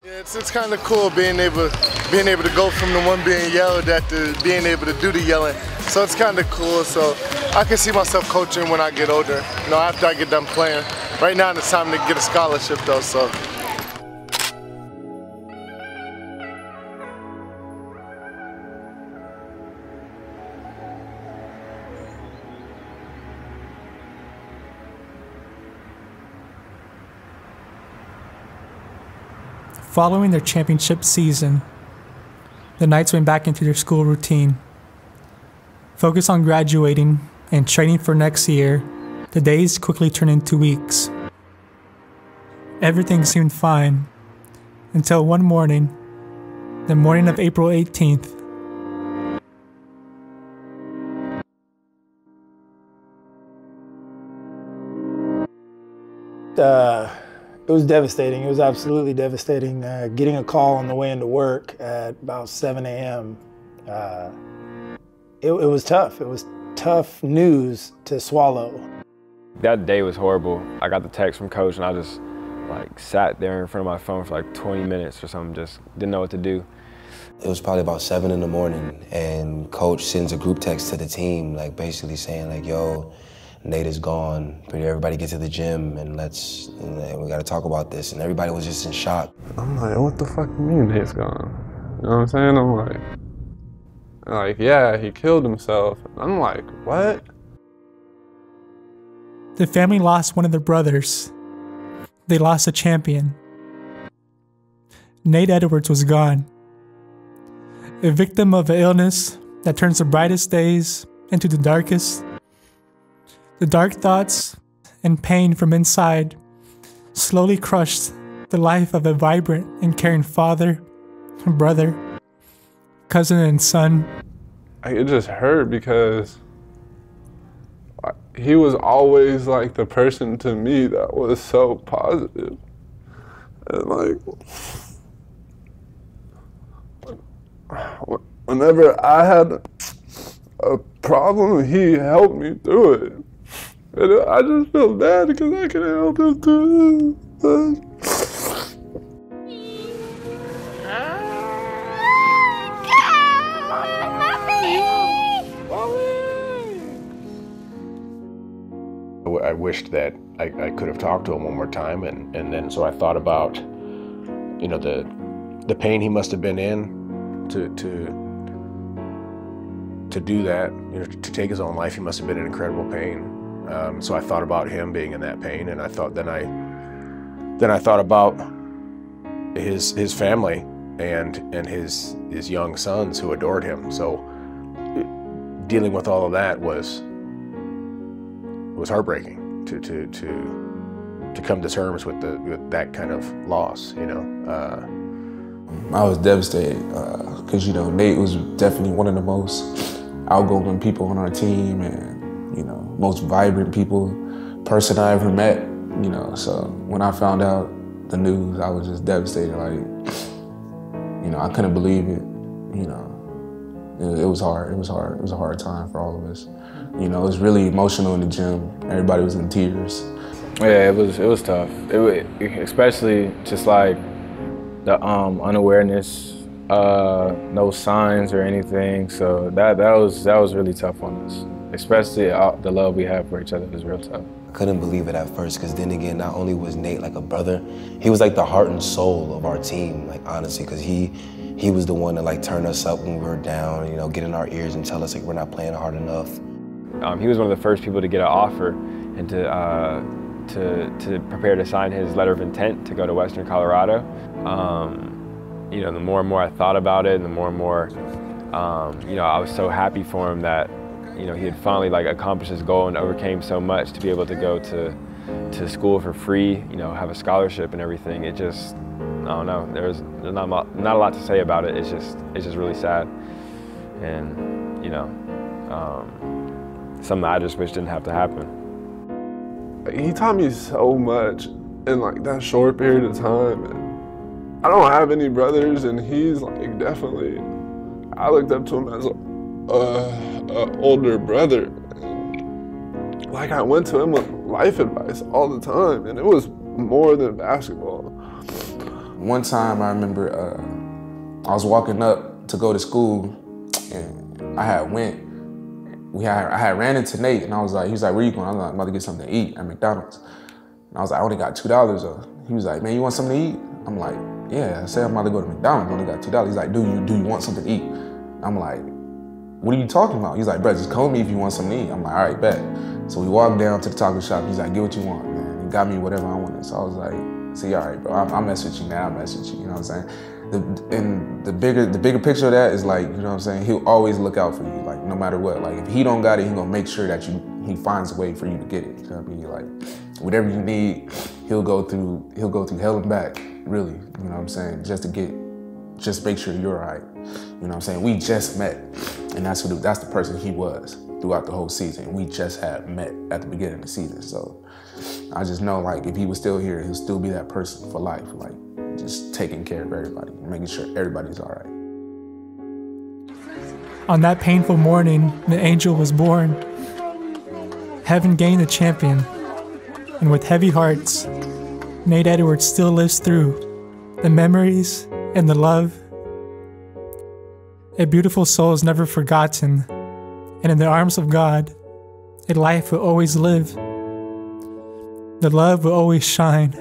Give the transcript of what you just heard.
Yeah, it's kind of cool being able to go from the one being yelled at to being able to do the yelling. So it's kind of cool. So I can see myself coaching when I get older. You know, after I get done playing. Right now it's time to get a scholarship though. So. Following their championship season, the Knights went back into their school routine. Focused on graduating and training for next year, the days quickly turned into weeks. Everything seemed fine until one morning, the morning of April 18th. It was devastating. It was absolutely devastating. Getting a call on the way into work at about 7 a.m. It was tough. It was tough news to swallow. That day was horrible. I got the text from Coach and I just sat there in front of my phone for 20 minutes or something, just didn't know what to do. It was probably about 7 in the morning and Coach sends a group text to the team basically saying yo, Nate is gone, but everybody get to the gym and we gotta talk about this. And everybody was just in shock. I'm like, what the fuck you mean Nate's gone? You know what I'm saying? I'm like, yeah, he killed himself. I'm like, what? The family lost one of their brothers. They lost a champion. Nate Edwards was gone. A victim of an illness that turns the brightest days into the darkest. The dark thoughts and pain from inside slowly crushed the life of a vibrant and caring father, brother, cousin, and son. It just hurt because he was always the person to me that was so positive. And whenever I had a problem, he helped me through it. And I just feel bad because I couldn't help him do it. I wished that I could have talked to him one more time, and then so I thought about, the pain he must have been in to do that, to take his own life. He must have been in incredible pain. So I thought about him being in that pain, and then I thought about his family and his young sons who adored him. So dealing with all of that was heartbreaking to come to terms with that kind of loss. I was devastated because Nate was definitely one of the most outgoing people on our team and most vibrant person I ever met. So when I found out the news, I was just devastated. I couldn't believe it. It was hard. It was hard. It was a hard time for all of us. It was really emotional in the gym. Everybody was in tears. Yeah, it was tough. Especially just the unawareness, no signs or anything. So that was really tough on us. Especially the love we have for each other is real tough. I couldn't believe it at first, because then again, not only was Nate a brother, he was the heart and soul of our team, honestly, because he was the one to turn us up when we were down, get in our ears and tell us we're not playing hard enough. He was one of the first people to get an offer and to prepare to sign his letter of intent to go to Western Colorado. The more and more I thought about it, and the more and more, I was so happy for him that he had finally accomplished his goal and overcame so much to be able to go to school for free, have a scholarship and everything. It just, I don't know, there's not a lot to say about it. It's just really sad, and something I just wish didn't have to happen. He taught me so much in that short period of time. And I don't have any brothers, and he's definitely, I looked up to him as an older brother. And, I went to him with life advice all the time, and it was more than basketball. One time I remember I was walking up to go to school, and I had ran into Nate, and he was like, where you going? I was like, I'm about to get something to eat at McDonald's. And I was like, I only got $2 though. He was like, man, you want something to eat? I'm like, yeah. I said I'm about to go to McDonald's, I only got $2. He's like, do you want something to eat? I'm like, what are you talking about? He's like, bro, just call me if you want something to eat. I'm like, all right, bet. So we walked down to the taco shop. He's like, get what you want, man. He got me whatever I wanted. So I was like, see, all right, bro, I'll mess with you now, I'll mess with you, you know what I'm saying? And the bigger picture of that is like, you know what I'm saying, he'll always look out for you, like no matter what. Like if he don't got it, he gonna make sure that he finds a way for you to get it. You know what I mean? Like whatever you need, he'll go through hell and back, really, you know what I'm saying, just make sure you're all right. You know what I'm saying? We just met, and that's the person he was throughout the whole season. We just had met at the beginning of the season. So I just know, like, if he was still here, he'll still be that person for life, like just taking care of everybody, making sure everybody's all right. On that painful morning, the angel was born. Heaven gained a champion, and with heavy hearts, Nate Edwards still lives through the memories and the love. A beautiful soul is never forgotten, and in the arms of God, a life will always live. The love will always shine.